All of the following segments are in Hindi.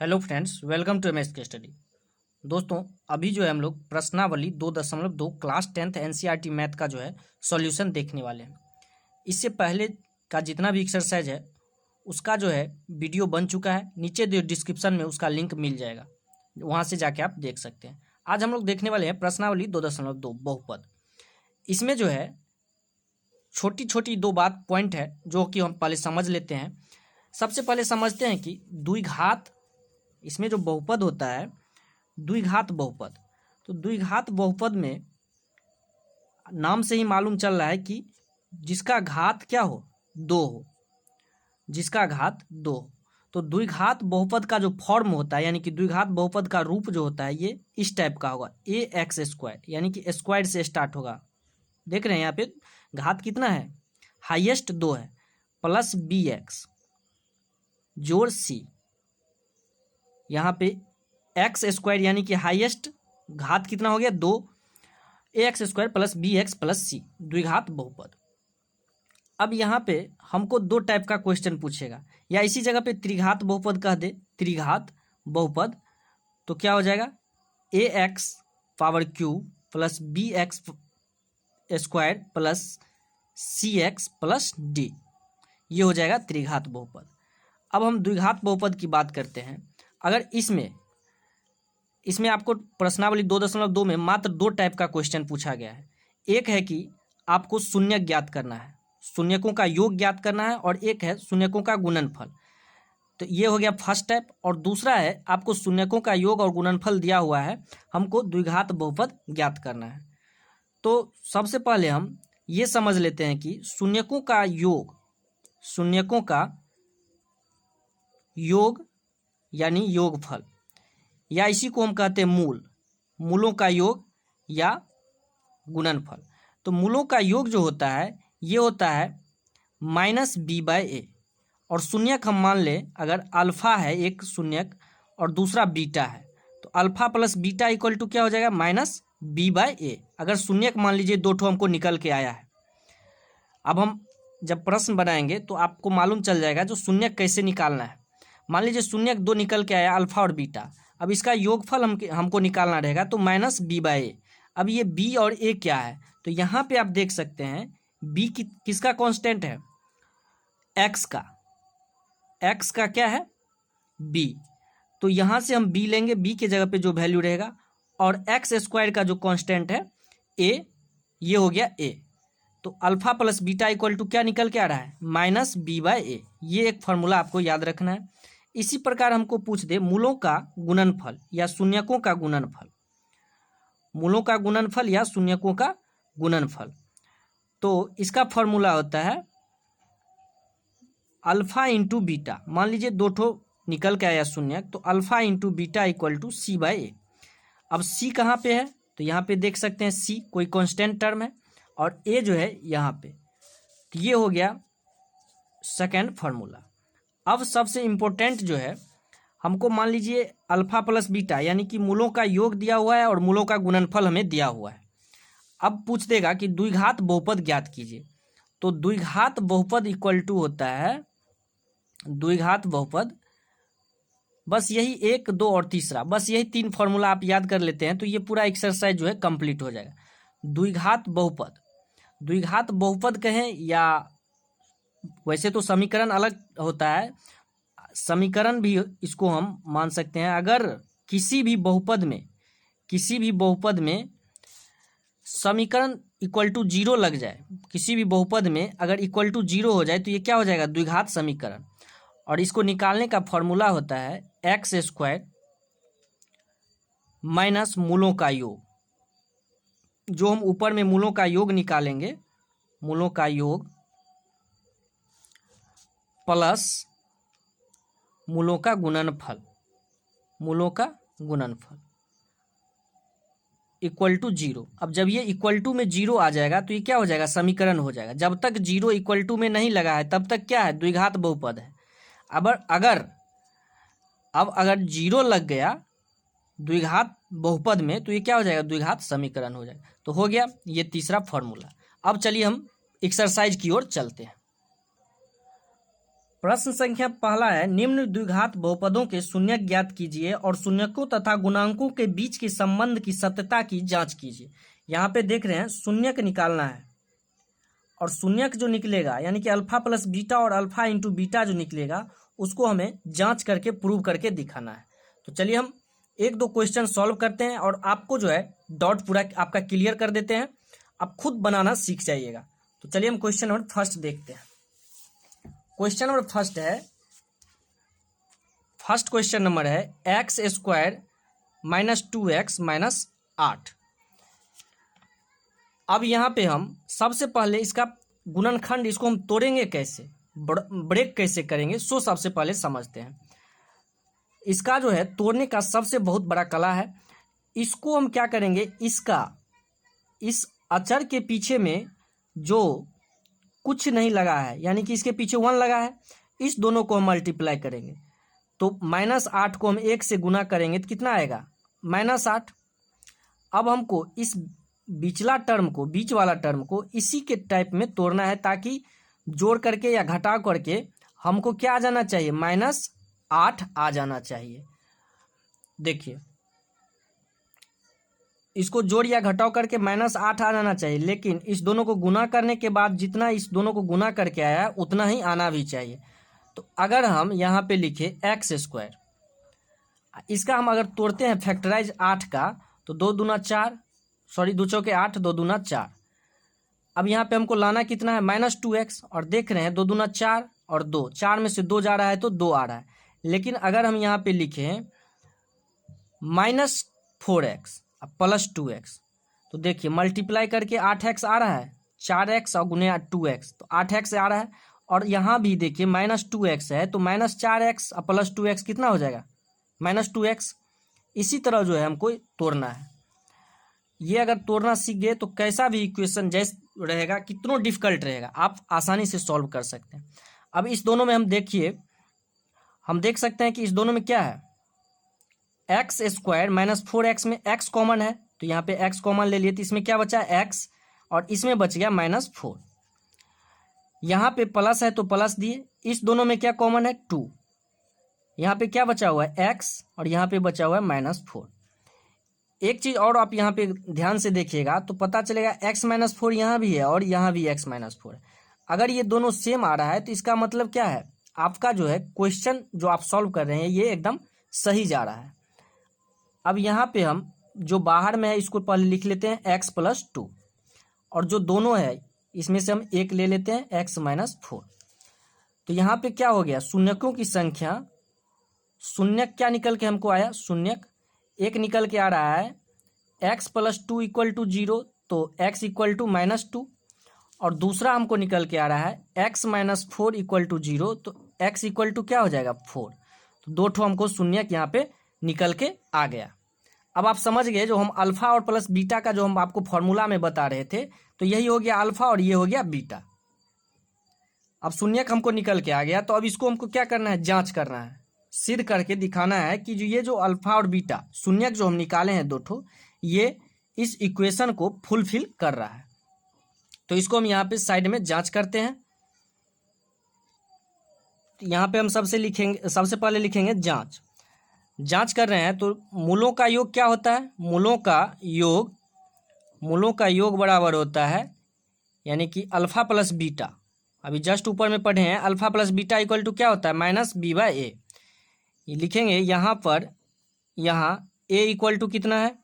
Hello friends, welcome to MS K study. दोस्तों, अभी जो है हम लोग प्रश्नावली 2.2 क्लास 10th एनसीईआरटी मैथ का जो है सॉल्यूशन देखने वाले हैं। इससे पहले का जितना भी एक्सरसाइज है उसका जो है वीडियो बन चुका है। नीचे डिस्क्रिप्शन में उसका लिंक मिल जाएगा, वहाँ से जाके आप देख सकते हैं। आज हम लोग देखने वाले हैं प्रश्नावली 2.2 बहुपद। इसमें जो है छोटी छोटी दो बात पॉइंट है जो कि हम पहले समझ लेते हैं। सबसे पहले समझते हैं कि द्विघात, इसमें जो बहुपद होता है द्विघात बहुपद, तो द्विघात बहुपद में नाम से ही मालूम चल रहा है कि जिसका घात क्या हो, दो हो, जिसका घात दो हो। तो द्विघात बहुपद का जो फॉर्म होता है यानी कि द्विघात बहुपद का रूप जो होता है ये इस टाइप का होगा, ए एक्स स्क्वायर, यानी कि स्क्वायर से स्टार्ट होगा। देख रहे हैं यहाँ पे घात कितना है, हाईएस्ट दो है, प्लस बी एक्स जोड़ सी, यहाँ पे एक्स स्क्वायर यानी कि हाईएस्ट घात कितना हो गया, दो, a x square plus b x plus c, द्विघात बहुपद। अब यहाँ पे हमको दो टाइप का क्वेश्चन पूछेगा, या इसी जगह पे त्रिघात बहुपद कह दे, त्रिघात बहुपद। तो क्या हो जाएगा, a x power q plus b x square plus c x plus d, ये हो जाएगा त्रिघात बहुपद। अब हम द्विघात बहुपद की बात करते हैं। अगर इसमें आपको प्रश्नावली 2.2 में मात्र दो टाइप का क्वेश्चन पूछा गया है। एक है कि आपको शून्यक ज्ञात करना है, शून्यकों का योग ज्ञात करना है, और एक है शून्यकों का गुणनफल। तो ये हो गया फर्स्ट टाइप। और दूसरा है आपको शून्यकों का योग और गुणनफल दिया हुआ है, हमको द्विघात बहुपद ज्ञात करना है। तो सबसे पहले हम ये समझ लेते हैं कि शून्यकों का योग, शून्यकों का योग यानी योगफल, या इसी को हम कहते हैं मूल, मूलों का योग या गुणनफल। तो मूलों का योग जो होता है ये होता है माइनस बी बाय ए, और शून्यक हम मान लें अगर अल्फा है एक शून्यक और दूसरा बीटा है, तो alpha plus beta equal to क्या हो जाएगा, माइनस बी बाय ए। अगर शून्यक मान लीजिए दो ठो हमको निकल के आया है। अब हम जब प्रश्न बनाएंगे तो आपको मालूम चल जाएगा जो शून्यक कैसे निकालना है। मान लीजिए शून्यक दो निकल के आया, अल्फा और बीटा। अब इसका योगफल हमको निकालना रहेगा, तो माइनस बी बाय ए। अब ये बी और ए क्या है, तो यहाँ पे आप देख सकते हैं बी किसका कांस्टेंट है, एक्स का, एक्स का क्या है, बी। तो यहाँ से हम बी लेंगे, बी के जगह पे जो वैल्यू रहेगा, और एक्स स्क्वायर का जो कांस्टेंट है ए, ये हो गया ए। तो alpha plus beta equal to क्या निकल के आ रहा है, माइनस बी बाय ए। ये एक फार्मूला आपको याद रखना है। इसी प्रकार हमको पूछ दे मूलों का गुणनफल या शून्यकों का गुणनफल, मूलों का गुणनफल या शून्यकों का गुणनफल। तो इसका फॉर्मूला होता है अल्फा इंटू बीटा। मान लीजिए दो ठो निकल के आया शून्यक, तो alpha into beta equal to C by A. अब सी कहाँ पे है, तो यहाँ पे देख सकते हैं सी कोई कांस्टेंट टर्म है, और ए जो है यहाँ पे। तो ये हो गया सेकेंड फार्मूला। अब सबसे इम्पोर्टेंट जो है, हमको मान लीजिए अल्फा प्लस बीटा यानी कि मूलों का योग दिया हुआ है और मूलों का गुणनफल हमें दिया हुआ है। अब पूछ देगा कि द्विघात बहुपद ज्ञात कीजिए। तो द्विघात बहुपद इक्वल टू होता है, द्विघात बहुपद, बस यही एक, दो और तीसरा, बस यही तीन फार्मूला आप याद कर लेते हैं तो ये पूरा एक्सरसाइज जो है कंप्लीट हो जाएगा। द्विघात बहुपद, द्विघात बहुपद कहें या वैसे तो समीकरण अलग होता है, समीकरण भी इसको हम मान सकते हैं। अगर किसी भी बहुपद में, किसी भी बहुपद में समीकरण इक्वल टू जीरो लग जाए, किसी भी बहुपद में अगर इक्वल टू जीरो हो जाए तो ये क्या हो जाएगा, द्विघात समीकरण। और इसको निकालने का फॉर्मूला होता है एक्स स्क्वायर माइनस मूलों का योग। जो हम ऊपर में मूलों का योग निकालेंगे, मूलों का योग प्लस मूलों का गुणनफल, मूलों का गुणनफल इक्वल टू जीरो। अब जब ये इक्वल टू में जीरो आ जाएगा तो ये क्या हो जाएगा, समीकरण हो जाएगा। जब तक जीरो इक्वल टू में नहीं लगा है तब तक क्या है, द्विघात बहुपद है। अब अगर जीरो लग गया द्विघात बहुपद में तो ये क्या हो जाएगा, द्विघात समीकरण हो जाएगा। तो हो गया ये तीसरा फॉर्मूला। अब चलिए हम एक्सरसाइज की ओर चलते हैं। प्रश्न संख्या पहला है, निम्न द्विघात बहुपदों के शून्यक ज्ञात कीजिए और शून्यकों तथा गुणांकों के बीच के संबंध की सत्यता की जांच कीजिए। यहाँ पे देख रहे हैं शून्यक निकालना है और शून्यक जो निकलेगा यानी कि अल्फा प्लस बीटा और अल्फा इंटू बीटा जो निकलेगा उसको हमें जांच करके प्रूव करके दिखाना है। तो चलिए हम एक दो क्वेश्चन सॉल्व करते हैं और आपको जो है डाउट पूरा आपका क्लियर कर देते हैं, आप खुद बनाना सीख जाइएगा। तो चलिए हम क्वेश्चन नंबर फर्स्ट देखते हैं। क्वेश्चन नंबर फर्स्ट है, फर्स्ट क्वेश्चन नंबर है x square minus 2x minus 8। अब यहाँ पे हम सबसे पहले इसका गुणनखंड इसको हम तोड़ेंगे कैसे, ब्रेक कैसे करेंगे, सो सबसे पहले समझते हैं। इसका जो है तोड़ने का सबसे बहुत बड़ा कला है। इसको हम क्या करेंगे, इस अचर के पीछे में जो कुछ नहीं लगा है यानी कि इसके पीछे 1 लगा है, इस दोनों को हम मल्टीप्लाई करेंगे। तो -8 को हम 1 से गुना करेंगे तो कितना आएगा, -8। अब हमको इस बीच वाला टर्म को इसी के टाइप में तोड़ना है ताकि जोड़ करके या घटाव करके हमको क्या आ जाना चाहिए, -8 आ जाना चाहिए। देखिए इसको जोड़ या घटाव करके -8 आ जाना चाहिए, लेकिन इस दोनों को गुना करने के बाद जितना इस दोनों को गुना करके आया है उतना ही आना भी चाहिए। तो अगर हम यहाँ पे लिखे एक्स स्क्वायर, इसका हम अगर तोड़ते हैं फैक्टराइज 8 का तो 2 दूना 4, 2 चौके 8, 2 दूना 4। अब यहाँ पे हमको लाना कितना है, -2x, और देख रहे हैं 2 दूना 4 और 2, 4 में से 2 जा रहा है तो 2 आ रहा है। लेकिन अगर हम यहाँ पे लिखें -4x प्लस 2x तो देखिए मल्टीप्लाई करके 8x आ रहा है, 4x और गुने 2x तो 8x आ रहा है। और यहाँ भी देखिए -2x है तो -4x प्लस 2x कितना हो जाएगा, -2x। इसी तरह जो है हमको तोड़ना है। ये अगर तोड़ना सीख गए तो कैसा भी इक्वेशन जैसे रहेगा, कितना डिफिकल्ट रहेगा, आप आसानी से सॉल्व कर सकते हैं। अब इस दोनों में हम देख सकते हैं कि इस दोनों में क्या है, एक्स स्क्वायर -4x में x कॉमन है तो यहाँ पे x कॉमन ले लिए तो इसमें क्या बचा, x, और इसमें बच गया -4। यहाँ पे प्लस है तो प्लस दिए, इस दोनों में क्या कॉमन है, 2। यहाँ पे क्या बचा हुआ है, x, और यहाँ पे बचा हुआ है -4। एक चीज़ और आप यहाँ पे ध्यान से देखिएगा तो पता चलेगा x -4 यहाँ भी है और यहाँ भी x -4 है। अगर ये दोनों सेम आ रहा है तो इसका मतलब क्या है, आपका जो है क्वेश्चन जो आप सॉल्व कर रहे हैं ये एकदम सही जा रहा है। अब यहाँ पे हम जो बाहर में है इसको पहले लिख लेते हैं x + 2, और जो दोनों है इसमें से हम एक ले लेते हैं x -4। तो यहाँ पे क्या हो गया, शून्यकों की संख्या, शून्यक क्या निकल के हमको आया, शून्यक एक निकल के आ रहा है, x + 2 = 0 तो x = -2, और दूसरा हमको निकल के आ रहा है x -4 = 0 तो x = क्या हो जाएगा, 4। तो दो ठो हमको शून्यक यहाँ पे निकल के आ गया। अब आप समझ गए जो हम अल्फा और प्लस बीटा का जो हम आपको फॉर्मूला में बता रहे थे, तो यही हो गया अल्फा और ये हो गया बीटा। अब शून्यक हमको निकल के आ गया तो अब इसको हमको क्या करना है, जांच करना है, सिद्ध करके दिखाना है कि ये जो अल्फा और बीटा शून्यक जो हम निकाले हैं दो ठो, ये इस इक्वेशन को फुलफिल कर रहा है। तो इसको हम यहाँ पे साइड में जांच करते हैं। यहाँ पे हम सबसे पहले लिखेंगे जांच कर रहे हैं तो मूलों का योग क्या होता है, मूलों का योग बराबर होता है यानी कि अल्फा प्लस बीटा। अभी जस्ट ऊपर में पढ़े हैं अल्फा प्लस बीटा = क्या होता है, -b/a। ये लिखेंगे यहाँ पर, यहाँ a = कितना है,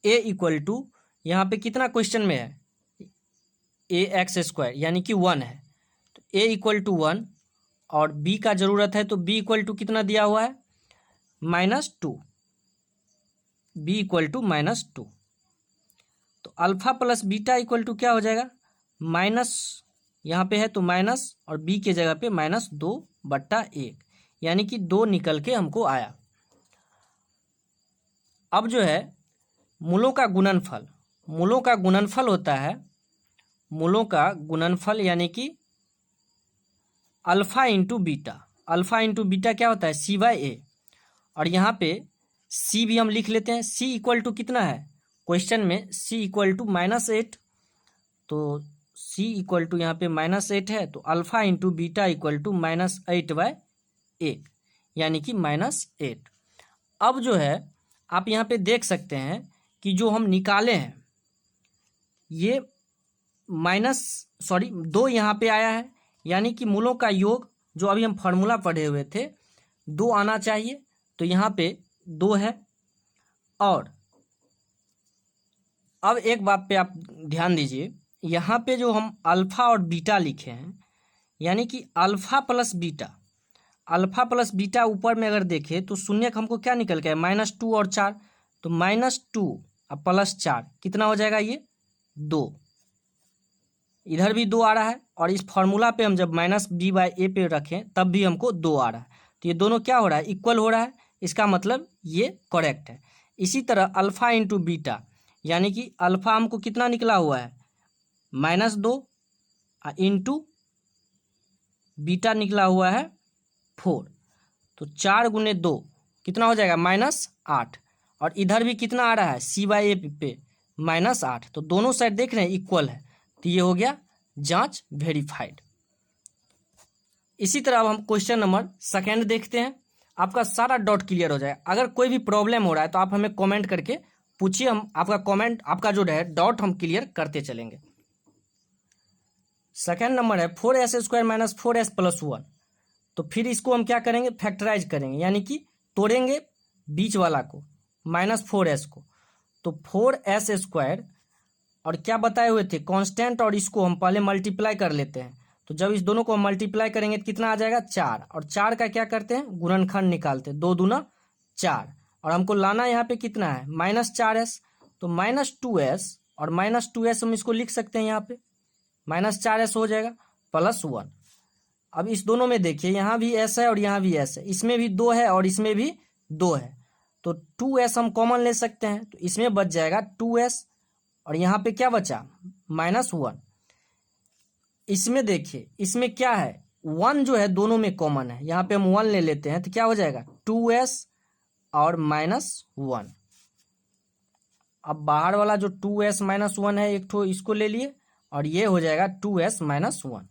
a = यहाँ पे कितना क्वेश्चन में है, ax² यानी कि 1 है तो a = 1, और b का ज़रूरत है तो b = कितना दिया हुआ है, -2, b = -2। तो अल्फा प्लस बीटा = क्या हो जाएगा, माइनस, यहाँ पे है तो माइनस और b के जगह पे -2/1 यानी कि 2 निकल के हमको आया। अब जो है मूलों का गुणनफल होता है, मूलों का गुणनफल यानी कि अल्फा इंटू बीटा क्या होता है, c/a। और यहाँ पे c भी हम लिख लेते हैं, c = कितना है, क्वेश्चन में c = -8 तो सी इक्वल टू यहाँ पे -8 है, तो alpha into beta equal to -8/8 यानी कि -8। अब जो है आप यहाँ पे देख सकते हैं कि जो हम निकाले हैं ये दो यहाँ पे आया है, यानी कि मूलों का योग जो अभी हम फार्मूला पढ़े हुए थे 2 आना चाहिए, तो यहाँ पे 2 है। और अब एक बात पे आप ध्यान दीजिए, यहाँ पे जो हम अल्फा और बीटा लिखे हैं, यानी कि अल्फा प्लस बीटा ऊपर में अगर देखें तो शून्य हमको क्या निकल के है -2 और 4, तो -2 और +4 कितना हो जाएगा ये 2। इधर भी 2 आ रहा है, और इस फार्मूला पे हम जब -b/a पे रखें तब भी हमको 2 आ रहा है, तो ये दोनों क्या हो रहा है इक्वल हो रहा है, इसका मतलब ये करेक्ट है। इसी तरह अल्फा इंटू बीटा, यानी कि अल्फा हमको कितना निकला हुआ है -2 इंटू बीटा निकला हुआ है 4, तो 4 × 2 कितना हो जाएगा -8, और इधर भी कितना आ रहा है c/a पे -8, तो दोनों साइड देख रहे हैं इक्वल है, तो ये हो गया जांच वेरीफाइड। इसी तरह अब हम क्वेश्चन नंबर 2 देखते हैं, आपका सारा डाउट क्लियर हो जाएगा। अगर कोई भी प्रॉब्लम हो रहा है तो आप हमें कमेंट करके पूछिए, हम आपका कमेंट आपका जो है डाउट हम क्लियर करते चलेंगे। 2 नंबर है 4s² - 4s + 1, तो फिर इसको हम क्या करेंगे फैक्टराइज करेंगे, यानी कि तोड़ेंगे बीच वाला को -4s को, तो 4s² और क्या बताए हुए थे कांस्टेंट, और इसको हम पहले मल्टीप्लाई कर लेते हैं, तो जब इस दोनों को हम मल्टीप्लाई करेंगे तो कितना आ जाएगा 4, और 4 का क्या करते हैं गुणनखंड निकालते हैं, 2 दूना 4, और हमको लाना यहाँ पे कितना है -4s, तो -2s और -2s हम इसको लिख सकते हैं, यहाँ पे -4s हो जाएगा +1। अब इस दोनों में देखिए यहाँ भी s है और यहाँ भी s है, इसमें भी 2 है और इसमें भी 2 है, तो 2s हम कॉमन ले सकते हैं, तो इसमें बच जाएगा 2s, और यहाँ पे क्या बचा -1। इसमें देखिए इसमें क्या है 1 जो है दोनों में कॉमन है, यहाँ पे हम 1 ले लेते हैं, तो क्या हो जाएगा 2s और -1। अब बाहर वाला जो 2s - 1 है एक ठो इसको ले लिए, और ये हो जाएगा 2s - 1।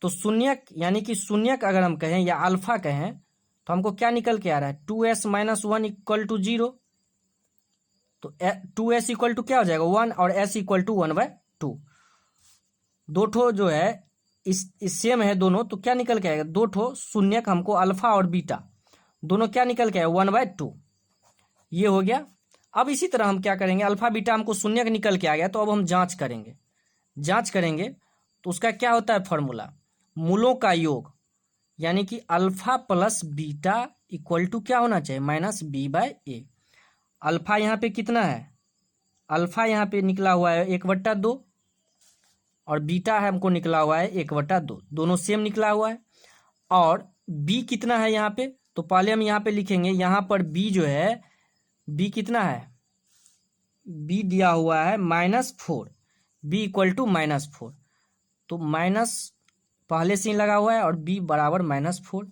तो शून्यक यानी कि शून्यक अगर हम कहें या अल्फा कहें तो हमको क्या निकल के आ रहा है 2s - 1 = 0, तो 2s = क्या हो जाएगा 1 और s = 1/2। दो ठो जो है इस सेम है दोनों, तो क्या निकल के आएगा 2 ठो शून्यक हमको अल्फा और बीटा दोनों क्या निकल के आए 1/2, ये हो गया। अब इसी तरह हम क्या करेंगे अल्फा बीटा हमको शून्यक निकल के आ गया, तो अब हम जांच करेंगे तो उसका क्या होता है फॉर्मूला मूलों का योग, यानी कि alpha plus beta equal to क्या होना चाहिए -b/a। अल्फा यहाँ पे कितना है अल्फा यहाँ पे निकला हुआ है 1/2, और बीटा है हमको निकला हुआ है 1/2, दोनों सेम निकला हुआ है। और b कितना है यहाँ पे, तो पहले हम यहाँ पे लिखेंगे, यहाँ पर b जो है b कितना है b दिया हुआ है -4, b = -4, तो माइनस पहले से ही लगा हुआ है और b बराबर -4।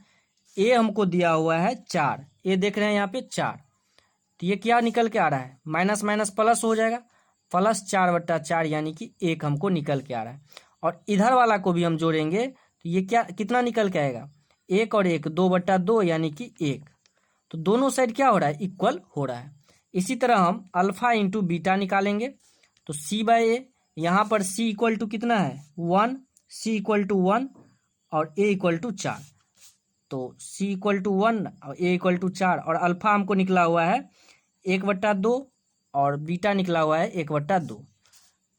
a हमको दिया हुआ है 4, a देख रहे हैं यहाँ पे 4, तो ये क्या निकल के आ रहा है माइनस माइनस प्लस हो जाएगा, +4/4 यानी कि 1 हमको निकल के आ रहा है। और इधर वाला को भी हम जोड़ेंगे तो ये क्या कितना निकल के आएगा 1 और 1 2/2 यानी कि 1, तो दोनों साइड क्या हो रहा है इक्वल हो रहा है। इसी तरह हम अल्फा इंटू बीटा निकालेंगे, तो c/a, यहाँ पर c = कितना है 1, c = 1 और a = 4, तो c = 1 और a = 4, और अल्फा हमको निकला हुआ है 1/2 और बीटा निकला हुआ है 1/2।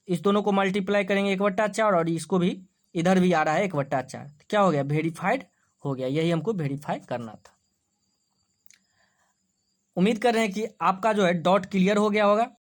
इस दोनों को मल्टीप्लाई करेंगे 1/4, और इसको भी इधर भी आ रहा है 1/4, क्या हो गया वेरीफाइड हो गया। यही हमको वेरीफाई करना था। उम्मीद कर रहे हैं कि आपका जो है डाउट क्लियर हो गया होगा।